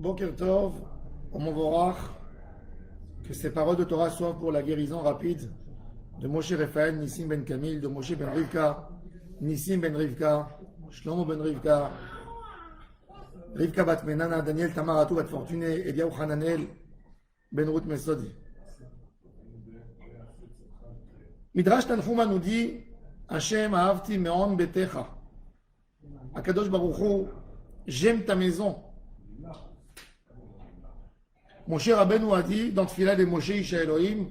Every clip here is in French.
Boker Tov, au Movorach, que ces paroles de Torah soient pour la guérison rapide de Moshe Raphaël, Nissim ben Kamil, de Moshe ben Rivka, Nissim ben Rivka, Shlomo ben Rivka, Rivka bat Menana, Daniel Tamaratu bat Fortuné, Eliaou Hananel ben Ruth Mesodi. Midrash Tanchuma nous dit Hashem ahavti me'on betecha. Akadosh Baruch Hu, j'aime ta maison. Moshe Rabbeinu a dit dans Tfila de Moshe Isha Elohim,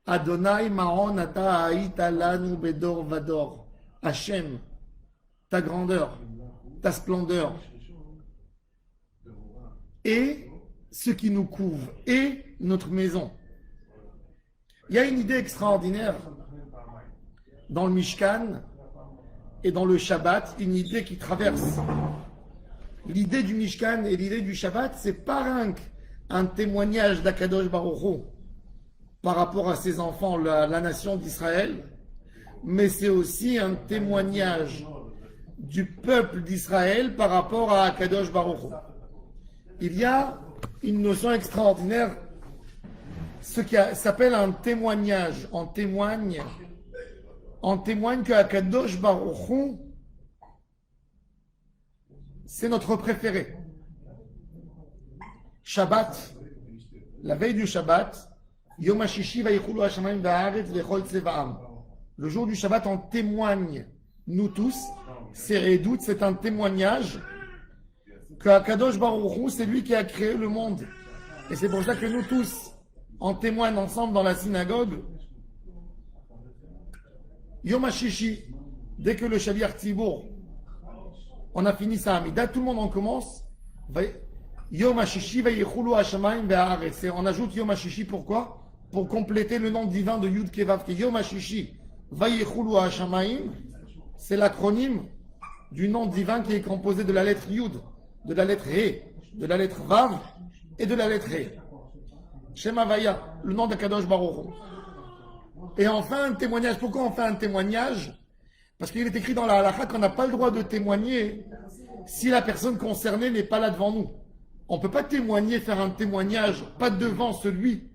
Adonai ma'on ata ha'ita lanu bedor vador. Hashem, ta grandeur, ta splendeur, et ce qui nous couvre, et notre maison. Il y a une idée extraordinaire dans le Mishkan et dans le Shabbat, une idée qui traverse. L'idée du Mishkan et l'idée du Shabbat, c'est pas un témoignage d'Akadosh Baruch Hu par rapport à ses enfants, la nation d'Israël, mais c'est aussi un témoignage du peuple d'Israël par rapport à Akadosh Baruch Hu. Il y a une notion extraordinaire, ce qui s'appelle un témoignage. On témoigne que Akadosh Baruch Hu, c'est notre préféré. Shabbat, la veille du Shabbat, Yom HaShishi vayichulu hashamayim va'aretz v'chol tzevaam. Le jour du Shabbat, on témoigne, nous tous, c'est Edout, c'est un témoignage que Akadosh Baruch Hu, c'est lui qui a créé le monde. Et c'est pour ça que nous tous, on témoigne ensemble dans la synagogue. Yom HaShishi, dès que le Shaviach Tzibour, on a fini sa Hamida, tout le monde en commence. Yom HaShishi vayichulu hashamayim va'aretz. On ajoute Yom HaShishi, pourquoi? Pour compléter le nom divin de Yud Kevav, qui est Yom HaShishi vayichulu hashamayim. C'est l'acronyme du nom divin qui est composé de la lettre Yud, de la lettre He, de la lettre Vav et de la lettre He. Shem Havaya, le nom de Kadosh Baruch Hu. Et enfin, un témoignage. Pourquoi on fait un témoignage? Parce qu'il est écrit dans la halakha qu'on n'a pas le droit de témoigner si la personne concernée n'est pas là devant nous. On ne peut pas témoigner, faire un témoignage, pas devant celui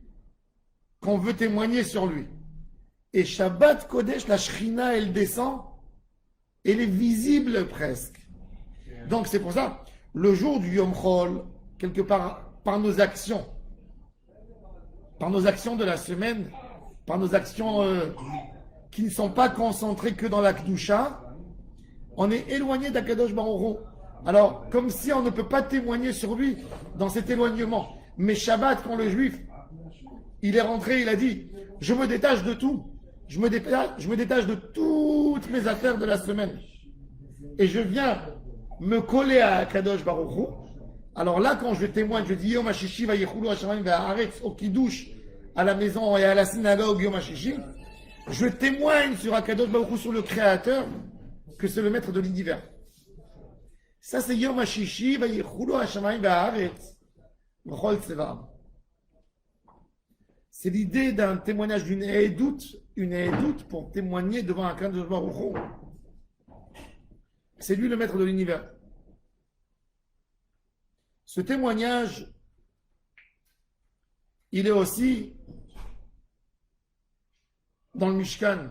qu'on veut témoigner sur lui. Et Shabbat Kodesh, la Shrina, elle descend, elle est visible presque. Donc c'est pour ça, le jour du Yom Chol, quelque part, par nos actions de la semaine, par nos actions qui ne sont pas concentrées que dans la Kedusha, on est éloigné d'Akadosh Baruch Hu. Alors, comme si on ne peut pas témoigner sur lui dans cet éloignement. Mais Shabbat, quand le Juif, il est rentré, il a dit, je me détache de tout. Je me détache de toutes mes affaires de la semaine. Et je viens me coller à Kadosh Baruch Hu. Alors là, quand je témoigne, je dis Yom HaShishi vayichulu hashamayim va'aretz au Kiddush, à la maison et à la synagogue Yom HaShishi, je témoigne sur Akadosh Baruch Hu, sur le Créateur, que c'est le maître de l'univers. Ça, c'est Yom HaShishi vayichulu hashamayim va'aretz v'chol tzevaam. C'est l'idée d'un témoignage d'une édoute pour témoigner devant un Kadosh Baruch Hu. C'est lui le maître de l'univers. Ce témoignage, il est aussi dans le Mishkan.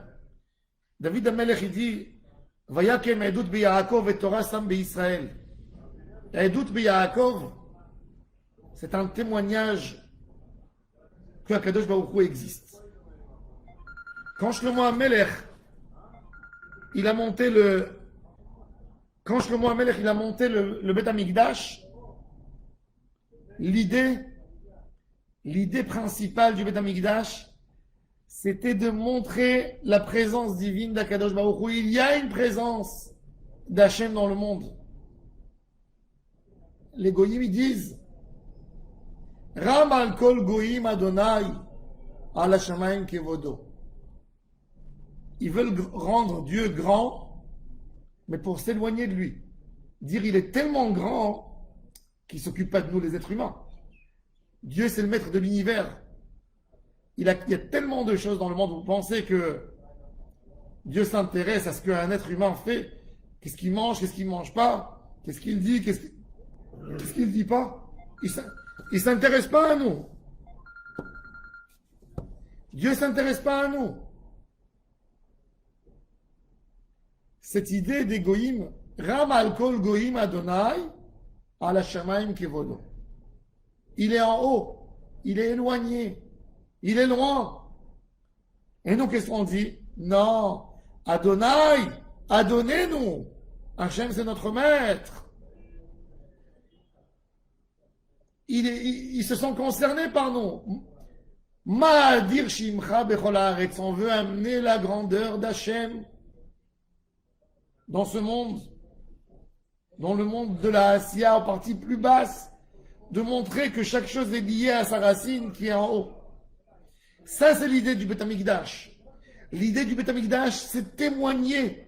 David HaMelech, il dit Vayakem edut beYaakov et Torah sam beYisrael. Edut beYaakov, c'est un témoignage que Akadosh Baruch Hu existe. Quand Shlomo HaMelech, il a monté le Beth HaMikdash, l'idée principale du Beth HaMikdash, c'était de montrer la présence divine d'Akadosh Baruch Hu. Il y a une présence d'Hachem dans le monde. Les Goyim, ils disent Ram al kol Goyim Adonai ala shamayim kevodo. Ils veulent rendre Dieu grand, mais pour s'éloigner de lui. Dire il est tellement grand qu'il ne s'occupe pas de nous les êtres humains. Dieu, c'est le maître de l'univers. Il y a tellement de choses dans le monde. Vous pensez que Dieu s'intéresse à ce qu'un être humain fait? Qu'est-ce qu'il mange, qu'est-ce qu'il ne mange pas? Qu'est-ce qu'il dit, qu'est-ce qu'il ne dit pas? Il ne s'intéresse pas à nous. Dieu ne s'intéresse pas à nous. Cette idée des goïm, Ram al kol goïm Adonai, ala shamaim kevodo. Il est en haut, il est éloigné, il est loin. Et nous, qu'est-ce qu'on dit? Non, Adonai, adonnez-nous. Hachem, c'est notre maître. Ils se sont concernés par nous. Ma'adir shimcha bechol haaretz. On veut amener la grandeur d'Hachem dans ce monde, dans le monde de la Asiya, en partie plus basse, de montrer que chaque chose est liée à sa racine qui est en haut. Ça, c'est l'idée du Beth Amikdash. L'idée du Beth Amikdash, c'est témoigner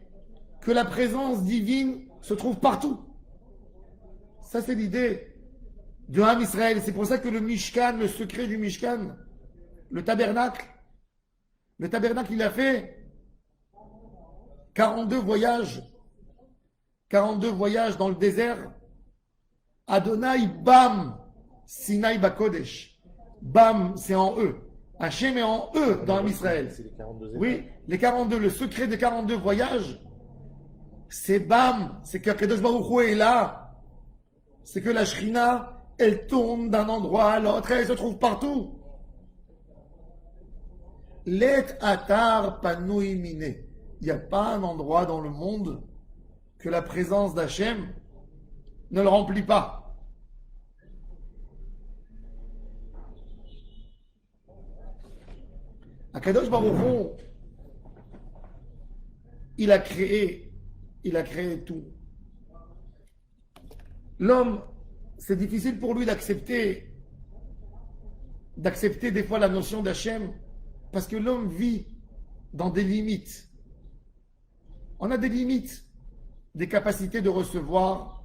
que la présence divine se trouve partout. Ça, c'est l'idée de Ham Israël. C'est pour ça que le Mishkan, le secret du Mishkan, le tabernacle, il a fait 42 voyages dans le désert. Adonai, Bam, Sinai Bakodesh. Bam, c'est en eux. Hachem est en eux dans Israël. Oui, les 42, le secret des 42 voyages, c'est Bam, c'est que Kadosh Baruch Hu est là. C'est que la Shrina, elle tourne d'un endroit à l'autre, elle se trouve partout. Let atar panui mine. Il n'y a pas un endroit dans le monde que la présence d'Hachem ne le remplit pas. Akadosh Baruch Hu, il a créé tout. L'homme, c'est difficile pour lui d'accepter des fois la notion d'Hachem, parce que l'homme vit dans des limites. On a des limites, des capacités de recevoir.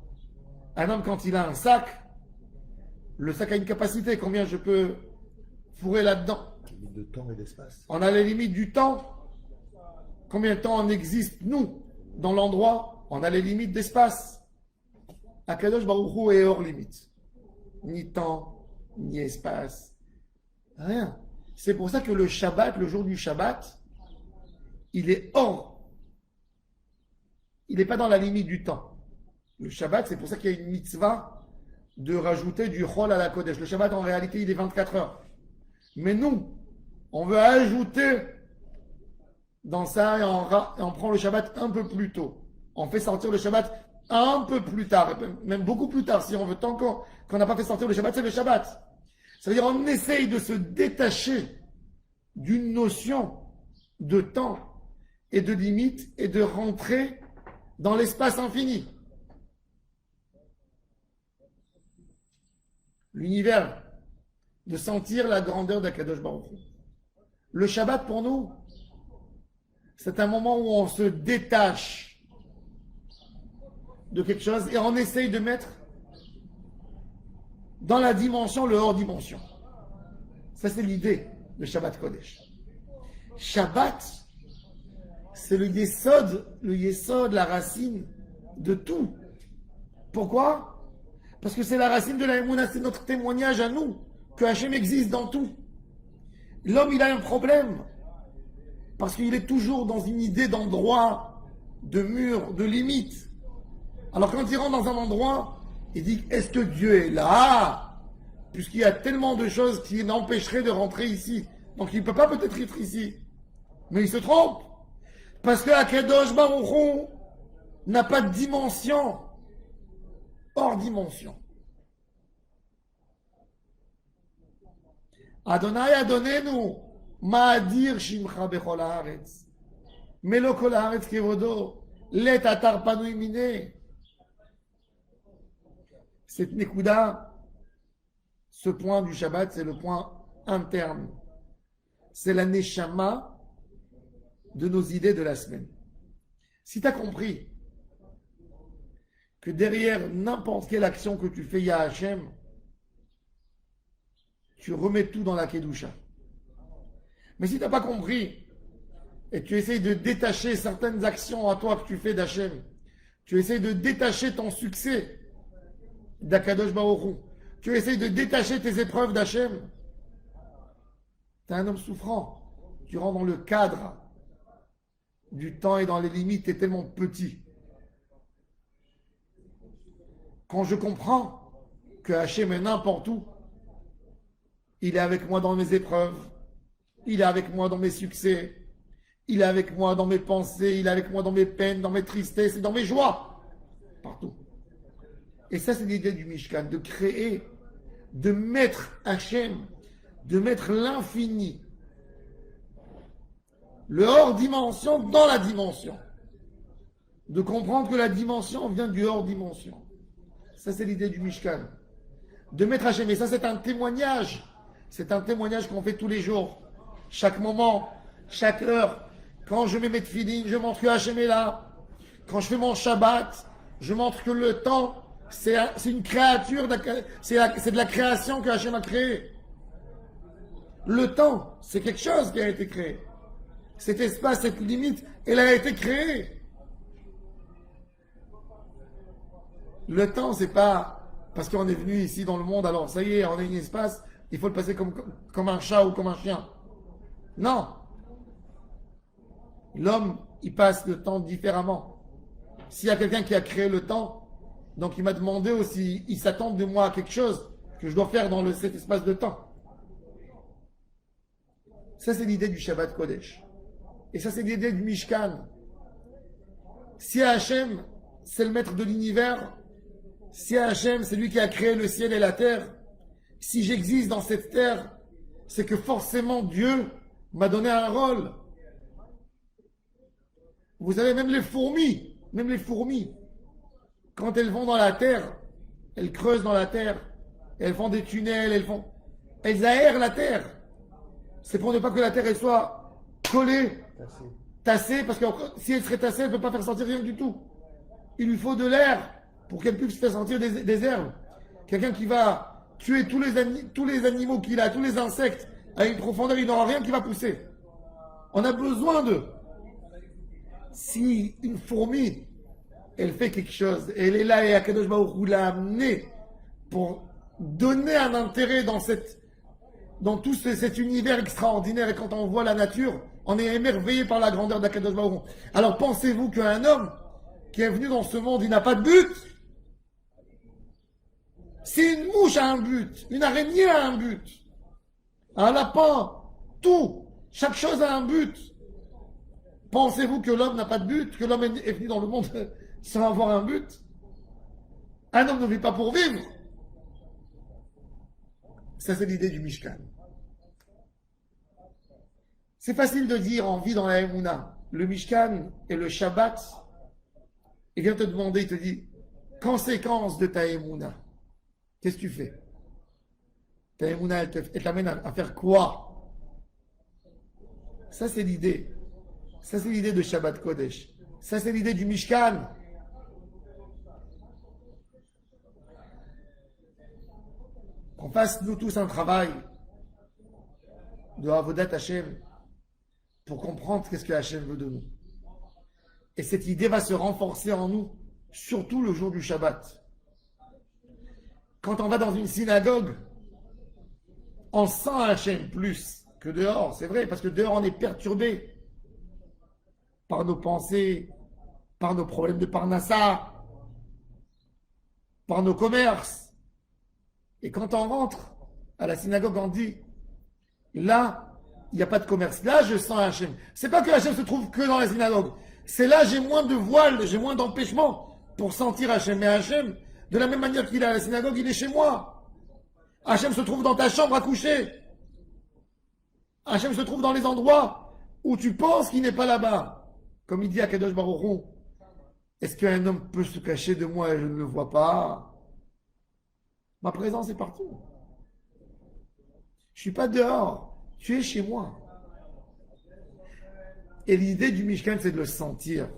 Un homme, quand il a un sac, le sac a une capacité, combien je peux fourrer là-dedans? Limite de temps et d'espace. On a les limites du temps. Combien de temps on existe, nous, dans l'endroit? On a les limites d'espace. Akadosh Baruch Hu est hors limite. Ni temps, ni espace. Rien. C'est pour ça que le Shabbat, le jour du Shabbat, il est hors. Il n'est pas dans la limite du temps. Le Shabbat, c'est pour ça qu'il y a une mitzvah de rajouter du Chol à la Kodesh. Le Shabbat, en réalité, il est 24 heures. Mais nous, on veut ajouter dans ça et on prend le Shabbat un peu plus tôt. On fait sortir le Shabbat un peu plus tard, même beaucoup plus tard. Si on veut tant qu'on n'a pas fait sortir le Shabbat, c'est le Shabbat. Ça veut dire qu'on essaye de se détacher d'une notion de temps et de limite et de rentrer dans l'espace infini. L'univers, de sentir la grandeur d'Akadosh Baruch Hu. Le Shabbat, pour nous, c'est un moment où on se détache de quelque chose et on essaye de mettre dans la dimension le hors-dimension. Ça, c'est l'idée de Shabbat Kodesh. Shabbat, c'est le yesod, la racine de tout. Pourquoi? Parce que c'est la racine de la Emouna, c'est notre témoignage à nous, que Hachem existe dans tout. L'homme, il a un problème, parce qu'il est toujours dans une idée d'endroit, de mur, de limite. Alors quand il rentre dans un endroit, il dit, est-ce que Dieu est là? Puisqu'il y a tellement de choses qui l'empêcheraient de rentrer ici. Donc il ne peut pas peut-être être ici. Mais il se trompe. Parce que Akadosh Baruch Hu n'a pas de dimension. Hors dimension. Adonai adonenu, ma'adir shimcha bechol haaretz. Melo kol haaretz kevodo, let atar panui mine. Cette nekuda, ce point du Shabbat, c'est le point interne. C'est la neshama de nos idées de la semaine. Si tu as compris que derrière n'importe quelle action que tu fais, il y a Hachem, tu remets tout dans la Kedusha. Mais si tu n'as pas compris et tu essayes de détacher certaines actions à toi que tu fais d'Hachem, tu essayes de détacher ton succès d'Akadosh Baruch Hu, Tu essayes de détacher tes épreuves d'Hachem. Tu es un homme souffrant. Tu rentres dans le cadre du temps et dans les limites, tu es tellement petit. Quand je comprends que Hachem est n'importe où, il est avec moi dans mes épreuves, il est avec moi dans mes succès, il est avec moi dans mes pensées, il est avec moi dans mes peines, dans mes tristesses et dans mes joies. Partout. Et ça, c'est l'idée du Mishkan, de créer, de mettre Hachem, de mettre l'infini, le hors-dimension dans la dimension. De comprendre que la dimension vient du hors-dimension. Ça, c'est l'idée du Mishkan. De mettre Hachem. Et ça, c'est un témoignage. C'est un témoignage qu'on fait tous les jours. Chaque moment, chaque heure. Quand je mets mes tefilines, je montre que Hachem est là. Quand je fais mon Shabbat, je montre que le temps, c'est une créature, c'est de la création que Hachem a créée. Le temps, c'est quelque chose qui a été créé. Cet espace, cette limite, elle a été créée. Le temps, c'est pas parce qu'on est venu ici dans le monde, alors ça y est, on a un espace, il faut le passer comme un chat ou comme un chien. Non. L'homme, il passe le temps différemment. S'il y a quelqu'un qui a créé le temps, donc il m'a demandé aussi, il s'attend de moi à quelque chose que je dois faire dans cet espace de temps. Ça, c'est l'idée du Shabbat Kodesh. Et ça, c'est l'idée du Mishkan. Si Hachem, c'est le maître de l'univers, si Hachem, c'est lui qui a créé le ciel et la terre, si j'existe dans cette terre, c'est que forcément Dieu m'a donné un rôle. Vous savez, même les fourmis, quand elles vont dans la terre, elles creusent dans la terre, elles font des tunnels, elles aèrent la terre. C'est pour ne pas que la terre elle soit collée, tassée, parce que si elle serait tassée, elle ne peut pas faire sentir rien du tout. Il lui faut de l'air pour qu'elle puisse faire sentir des herbes. Quelqu'un qui va tuer tous les animaux qu'il a, tous les insectes, à une profondeur, il n'aura rien qui va pousser. On a besoin d'eux. Si une fourmi, elle fait quelque chose, elle est là et Akadosh Baruch Hu l'a amenée pour donner un intérêt dans tout cet univers extraordinaire, et quand on voit la nature, on est émerveillé par la grandeur d'Akadosh Baruch Hu. Alors pensez-vous qu'un homme qui est venu dans ce monde, il n'a pas de but? Si une mouche a un but, une araignée a un but, un lapin, tout, chaque chose a un but. Pensez-vous que l'homme n'a pas de but, que l'homme est venu dans le monde sans avoir un but? Un homme ne vit pas pour vivre. Ça, c'est l'idée du Mishkan. C'est facile de dire, on vit dans la Emouna. Le Mishkan et le Shabbat, il vient te demander, il te dit, conséquence de ta Emouna. Qu'est-ce que tu fais? Ta Emouna, elle t'amène à faire quoi? Ça, c'est l'idée. Ça, c'est l'idée de Shabbat Kodesh. Ça, c'est l'idée du Mishkan. Qu'on fasse, nous tous, un travail de Avodat Hashem pour comprendre qu'est-ce que Hashem veut de nous. Et cette idée va se renforcer en nous, surtout le jour du Shabbat. Quand on va dans une synagogue, on sent Hashem plus que dehors, c'est vrai, parce que dehors on est perturbé par nos pensées, par nos problèmes de parnassa, par nos commerces. Et quand on rentre à la synagogue, on dit, là, il n'y a pas de commerce. Là, je sens Hachem. C'est pas que Hachem se trouve que dans la synagogue. C'est là, j'ai moins de voile, j'ai moins d'empêchement pour sentir Hachem. Mais Hachem, de la même manière qu'il est à la synagogue, il est chez moi. Hachem se trouve dans ta chambre à coucher. Hachem se trouve dans les endroits où tu penses qu'il n'est pas là-bas. Comme il dit à Kadosh Baruch Hu, est-ce qu'un homme peut se cacher de moi et je ne le vois pas? Ma présence est partout. Je ne suis pas dehors, tu es chez moi. Et l'idée du Mishkan, c'est de le sentir.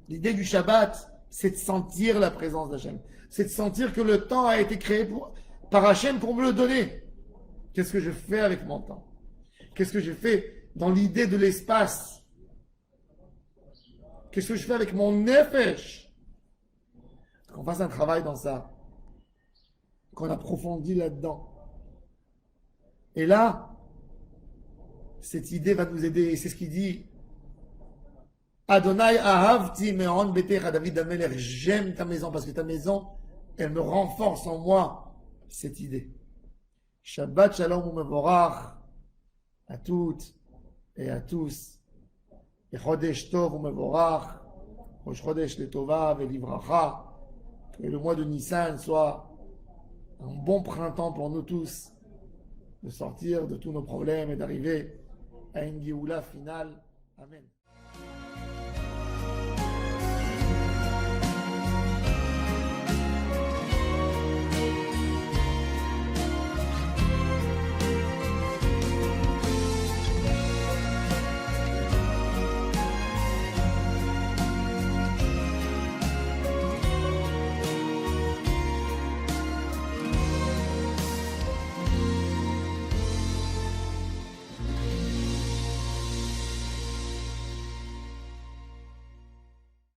L'idée du Shabbat, c'est de sentir la présence d'Hachem. C'est de sentir que le temps a été créé par Hachem pour me le donner. Qu'est-ce que je fais avec mon temps? Qu'est-ce que je fais dans l'idée de l'espace? Qu'est-ce que je fais avec mon nefesh? Qu'on fasse un travail dans ça. qu'on approfondit là-dedans. Et là, cette idée va nous aider. Et c'est ce qu'il dit. Adonai ahavti me'on betecha, David Amelech, j'aime ta maison parce que ta maison, elle me renforce en moi cette idée. Shabbat shalom umevorach à toutes et à tous. Et chodesh tov umevorach, rosh chodesh letova velivracha. Que le mois de Nissan soit un bon printemps pour nous tous, de sortir de tous nos problèmes et d'arriver à une Géoula finale. Amen.